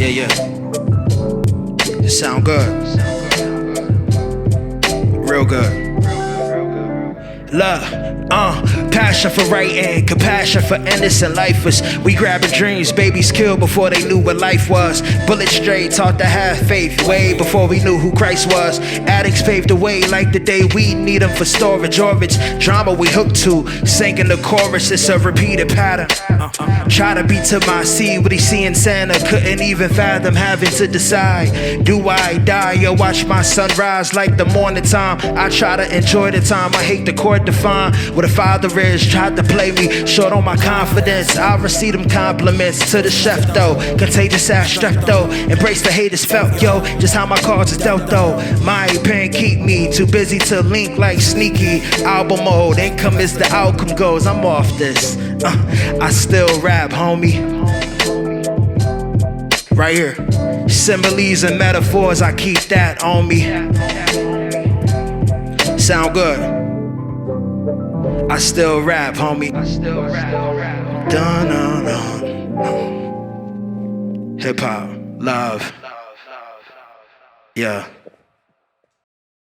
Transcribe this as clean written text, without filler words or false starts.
Yeah. It sound good. Real good. Love, passion for writing, compassion for innocent lifers. We grabbing dreams, babies killed before they knew what life was. Bullets straight, taught to have faith, way before we knew who Christ was. Addicts paved the way like the day we need them for storage. Or it's drama we hooked to, singing the chorus, it's a repeated pattern. Try to beat to my seed what he see in Santa, couldn't even fathom having to decide. Do I die or watch my sunrise like the morning time? I try to enjoy the time, I hate the court define what a father is. Tried to play me short on my confidence. I receive them compliments to the chef though. Contagious ass strep though. Embrace the haters felt yo. Just how my cards is dealt though. My pen keep me too busy to link like sneaky. Album mode, income is the outcome goes. I'm off this. I still rap, homie. Right here. Similes and metaphors, I keep that on me. Sound good. I still rap, homie. Dun. Hip hop, love. Yeah.